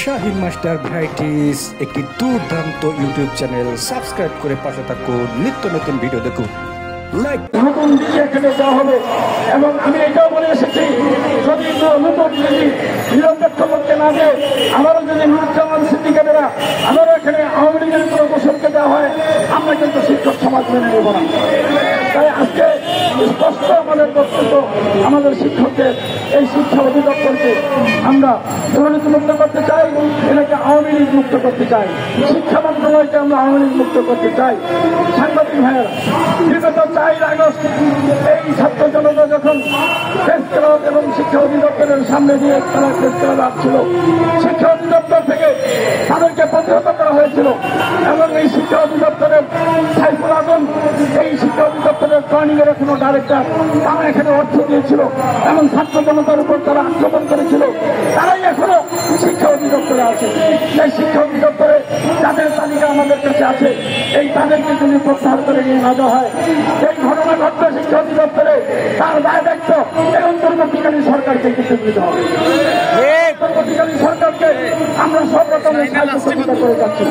Shahin master varieties একটি দুর্দান্ত YouTube channel. Subscribe করে পাশে থাকুন, নিত্য নতুন ভিডিও দেখুন। লাইক নতুন দিদি এখানে দেওয়া হবে এবং আমি এটাও বলে এসেছি, যদি নতুন দিদি নিরপেক্ষ করতে না দেয়, আমারও যদি নুরুজ্জামান সিদ্দিকেরা আমারও এখানে আওয়ামী লীগের কোনো গোসলকে দেওয়া হয়, আমরা কিন্তু শিক্ষক সমাজ মেনে নেব না। তাই আজকে স্পষ্ট আমাদের বক্তব্য, আমাদের শিক্ষকদের এই শিক্ষা অধিদপ্তরকে আমরা দুর্নীতি মুক্ত করতে চাই, এটাকে আওয়ামী লীগ মুক্ত করতে চাই, শিক্ষা মন্ত্রণালয়কে আমরা আওয়ামী লীগ মুক্ত করতে চাই। সাংবাদিক ভাইয়েরা, বিগত 4 আগস্ট এই ছাত্র জনতা যখন প্রেস ক্লাব এবং শিক্ষা অধিদপ্তরের সামনে দিয়ে তারা প্রেস ক্লাব আসছিল, শিক্ষা অধিদপ্তর থেকে তাদেরকে প্রতিহত করা হয়েছিল এবং এই শিক্ষা অধিদপ্তরের সাইফুল আজম, এই শিক্ষা অধিদপ্তরের ট্রেনিং এর কোনো ডাইরেক্টর, তারা এখানে অর্থ দিয়েছিল এবং ছাত্র জনতার উপর তারা আক্রমণ করেছিল, তারাই এখনো শিক্ষা অধিদপ্তরে আছে। এই শিক্ষা অধিদপ্তরে যাদের তালিকা আমাদের কাছে আছে, এই তাদেরকে যদি প্রত্যাহার করে নিয়ে না যাওয়া হয়, এই ঘটনা ঘটবে শিক্ষা অধিদপ্তরে, তার দায় দায়িত্ব এই অন্তর্বর্তীকালীন সরকারকে কিন্তু দিতে হবে। অন্তর্বর্তীকালীন সরকারকে আমরা সব রকমের সহযোগিতা করে যাচ্ছি।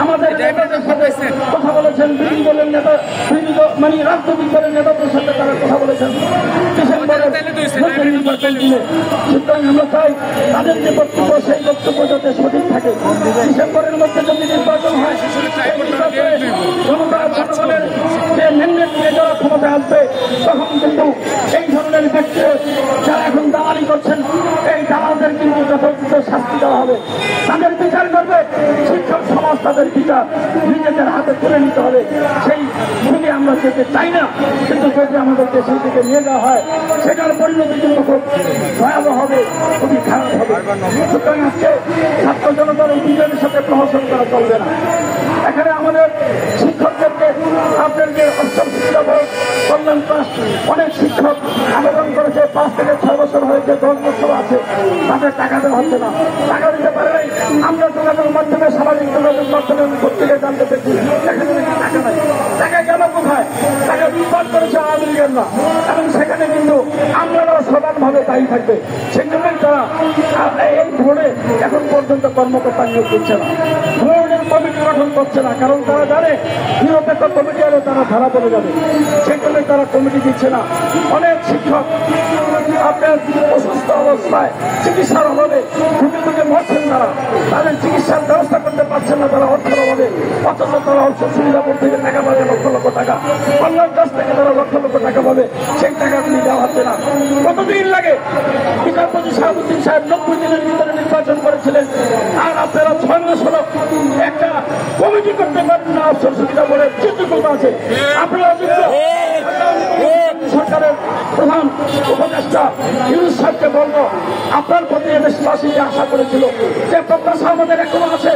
আমাদের নেতাদের সাথে কথা বলেছেন, বিরোধী দলের নেতা, মানে রাজনৈতিক দলের নেতাদের সাথে তারা কথা বলেছেন সুতরাং আমরা চাই তাদের যে বক্তব্য, সেই বক্তব্য যাতে সঠিক থাকে। ডিসেম্বরের মধ্যে যদি নির্বাচন হয়, জনগণের যে ম্যান্ডেট নিয়ে যারা ক্ষমতায় আসবে, তখন কিন্তু এই ধরনের ব্যক্তি যারা এখন দালালি করছেন, এই দালালদের কিন্তু যথাযথ শাস্তি দেওয়া হবে, তাদের বিচার করবে শিক্ষক সমাজ, তাদের বিচার নিজেদের হাতে তুলে নিতে হবে। সেই দিকে আমরা যেতে চাই না, কিন্তু যদি আমাদেরকে সেই দিকে নিয়ে যাওয়া হয়, সেটার পরিণতি কিন্তু খুব ভয়াবহ হবে, খুবই খারাপ হবে। সুতরাং আজকে ছাত্র জনতার অভিযানের সাথে প্রহসন করা চলবে না। এখানে আমাদের শিক্ষকদেরকে, আপনাদেরকে অষ্টম শিক্ষা কল্যাণ ট্রাস্ট অনেক শিক্ষক আবেদন করেছে, 5 থেকে 6 বছর হয়েছে, 10 বছর আছে, তাদের টাকা দেওয়া হচ্ছে না, টাকা দিতে পারে নাই। আমরা যোগাযোগের মাধ্যমে, সামাজিক যোগাযোগের মাধ্যমে প্রত্যেকে জানতে পেরেছি এখানে টাকা নাই। টাকা গেল কোথায়? টাকা বিস্তার করেছে আওয়ামী লীগের না, এবং সেখানে কিন্তু আমরাও সমানভাবে দায়ী থাকবে। সেই জন্যই তারা এই ধরনে এখন পর্যন্ত কর্মকর্তা নিয়োগ দিচ্ছে না, ধরনের কমিটি গঠন করছে না, কারণ তারা জানে নিরপেক্ষ কমিটি আরো তারা ধরা পড়ে যাবে। সেই জন্য তারা কমিটি দিচ্ছে না। অনেক শিক্ষক আপনার অসুস্থ অবস্থায় চিকিৎসার অভাবে ঢুকে ঢুকে মরছেন, তাদের চিকিৎসার ব্যবস্থা করতে পারছেন না, তারা অর্থের অভাবে। অথচ তারা অর্থ সুবিধা বোর্ড থেকে টাকা পাবে, লক্ষ লক্ষ টাকা, কল্যাণ ট্রাস্ট থেকে তারা লক্ষ লক্ষ টাকা পাবে, সেই টাকাগুলি দেওয়া হচ্ছে না। কতদিন লাগে? বিচারপতি শাহাবুদ্দিন সাহেব 90 দিনের ভিতরে নির্বাচন করেছিলেন, আর আপনারা 6 মাস হলো একটা কমিটি করতে পারেন না। অর্থ সুবিধা বোর্ডের চিত্রকল্প আছে, আপনারা সরকারের প্রধান উপদেষ্টা ইউনূস সাহেবকে বলবো, আপনার প্রতি দেশবাসী যে আশা করেছিল, যে প্রত্যাশা আমাদের এখনো আছে,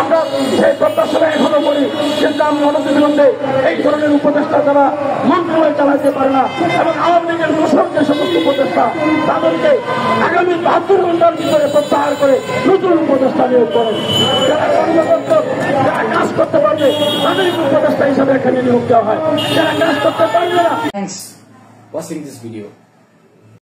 আমরা সেই প্রত্যাশাটা এখনো করি, কিন্তু আমি অনতিবিলম্বে এই ধরনের উপদেষ্টা যারা মন্ত্রণালয় চালাতে পারে না এবং আওয়ামী লীগের দোষর যে সমস্ত উপদেষ্টা, তাদেরকে আগামী 72 ঘন্টার ভিতরে প্রত্যাহার করে নতুন উপদেষ্টা নিয়োগ করেন। যারা কর্মকর্তা, যারা কাজ করতে পারবে, তাদেরকে উপদেষ্টা হিসাবে এখানে নিয়োগ দেওয়া হয়। যারা কাজ করতে পারবে না। Thanks for watching this video.